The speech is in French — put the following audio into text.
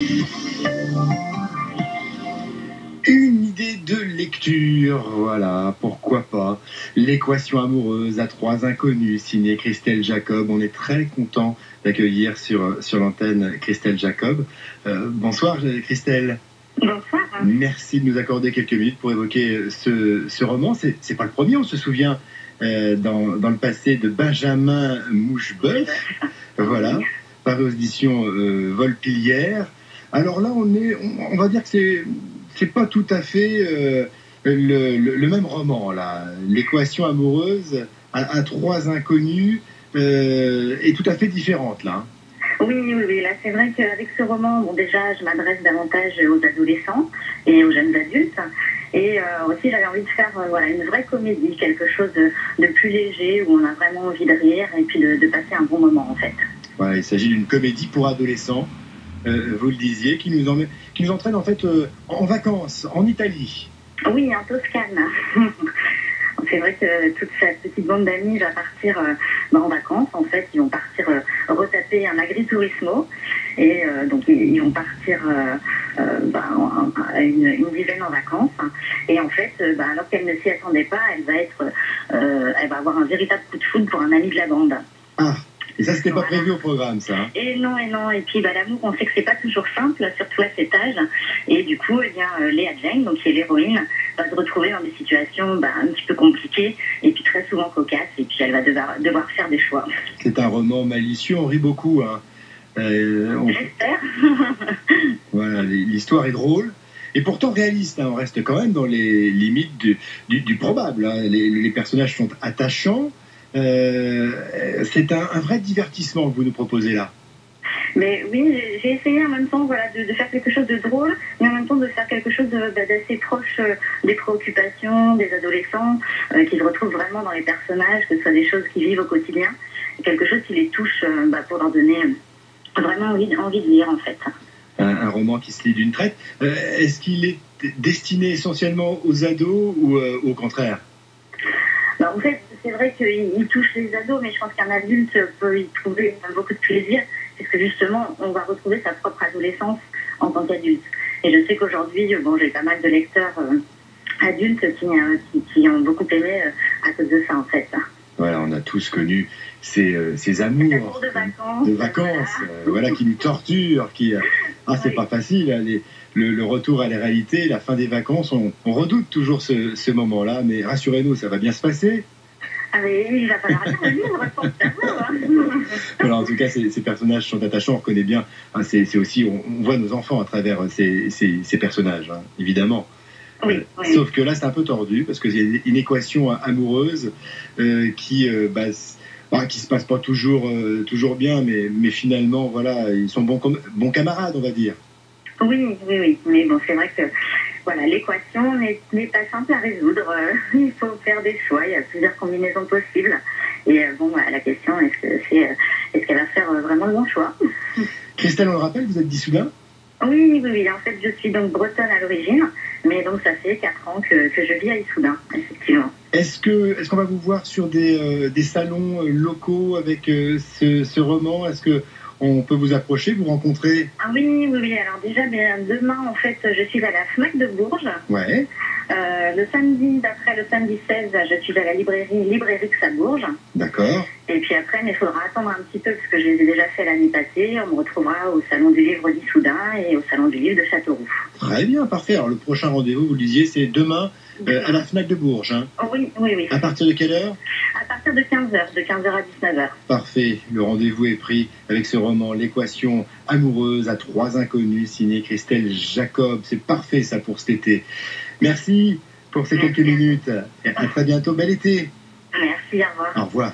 Une idée de lecture, voilà, pourquoi pas. L'équation amoureuse à trois inconnus, signé Christelle Jacob. On est très content d'accueillir sur l'antenne Christelle Jacob. Bonsoir Christelle. Bonsoir. Merci de nous accorder quelques minutes pour évoquer ce roman. C'est pas le premier, on se souvient dans le passé de Benjamin Moucheboeuf, voilà, paru aux éditions Volpilière. Alors là, on va dire que c'est pas tout à fait le même roman, là. L'équation amoureuse à trois inconnus est tout à fait différente, là. Oui, là c'est vrai qu'avec ce roman, bon déjà je m'adresse davantage aux adolescents et aux jeunes adultes. Et aussi j'avais envie de faire une vraie comédie, quelque chose de plus léger, où on a vraiment envie de rire et puis de passer un bon moment en fait. Voilà, il s'agit d'une comédie pour adolescents, vous le disiez, qui nous entraîne en fait en vacances, en Italie. Oui, en Toscane. C'est vrai que toute cette petite bande d'amis va partir en vacances. En fait, ils vont partir retaper un agriturismo. Et donc, ils vont partir à une dizaine en vacances. Et en fait, alors qu'elle ne s'y attendait pas, elle va avoir un véritable coup de foudre pour un ami de la bande. Ah, et ça, c'était pas prévu au programme, ça. Et non. Et puis, l'amour, on sait que c'est pas toujours simple, surtout à cet âge. Et du coup, Léa Jane, donc qui est l'héroïne, va se retrouver dans des situations un petit peu compliquées et puis très souvent cocasses. Et puis, elle va devoir faire des choix. C'est un roman malicieux, on rit beaucoup, hein. J'espère. Voilà, l'histoire est drôle. Et pourtant réaliste, hein, on reste quand même dans les limites du probable. Hein. Les personnages sont attachants. C'est un vrai divertissement que vous nous proposez là. Mais oui, j'ai essayé en même temps de faire quelque chose de drôle, mais en même temps de faire quelque chose d'assez proche des préoccupations des adolescents, qui se retrouvent vraiment dans les personnages, que ce soit des choses qu'ils vivent au quotidien, quelque chose qui les touche pour leur donner vraiment envie de lire en fait. Un roman qui se lit d'une traite. Est-ce qu'il est destiné essentiellement aux ados ou au contraire? En fait, c'est vrai qu'il touche les ados, mais je pense qu'un adulte peut y trouver beaucoup de plaisir, puisque justement, on va retrouver sa propre adolescence en tant qu'adulte. Et je sais qu'aujourd'hui, j'ai pas mal de lecteurs adultes qui ont beaucoup aimé à cause de ça, en fait. Voilà, on a tous connu ces amours de vacances, voilà, qui nous torturent, c'est pas facile, hein, le retour à la réalité, la fin des vacances, on redoute toujours ce moment-là, mais rassurez-nous, ça va bien se passer. Ah mais il va falloir lire le livre pour le savoir. Voilà, en tout cas, ces personnages sont attachants, on reconnaît bien, hein, c'est aussi, on voit nos enfants à travers ces personnages, hein, évidemment. Oui. Sauf que là, c'est un peu tordu, parce que c'est une équation amoureuse qui se passe pas toujours bien, mais finalement, voilà, ils sont bons camarades, on va dire. Oui, mais bon, c'est vrai que l'équation n'est pas simple à résoudre. Il faut faire des choix, il y a plusieurs combinaisons possibles. Et la question, est-ce qu'elle va faire vraiment le bon choix? Christelle, on le rappelle, vous êtes d'Issoudun? Oui, en fait, je suis donc bretonne à l'origine, mais donc ça fait 4 ans que je vis à Issoudun, effectivement. Est-ce qu'on va vous voir sur des salons locaux avec ce roman? Est-ce que on peut vous approcher, vous rencontrer? Ah oui. Alors déjà, demain, en fait, je suis à la FNAC de Bourges. Ouais. Le samedi 16, je suis à la librairie à Bourges. D'accord. Et puis après, il faudra attendre un petit peu, parce que je les ai déjà fait l'année passée. On me retrouvera au Salon du Livre d'Issoudun et au Salon du Livre de Châteauroux. Très bien, parfait. Alors le prochain rendez-vous, vous le disiez, c'est demain à la FNAC de Bourges. Hein. Oui. À partir de quelle heure? À partir de 15h, de 15h à 19h. Parfait, le rendez-vous est pris avec ce roman, L'équation amoureuse à trois inconnus, signé Christelle Jacob. C'est parfait ça pour cet été. Merci pour ces quelques minutes. À très bientôt, bel été. Merci, au revoir. Au revoir.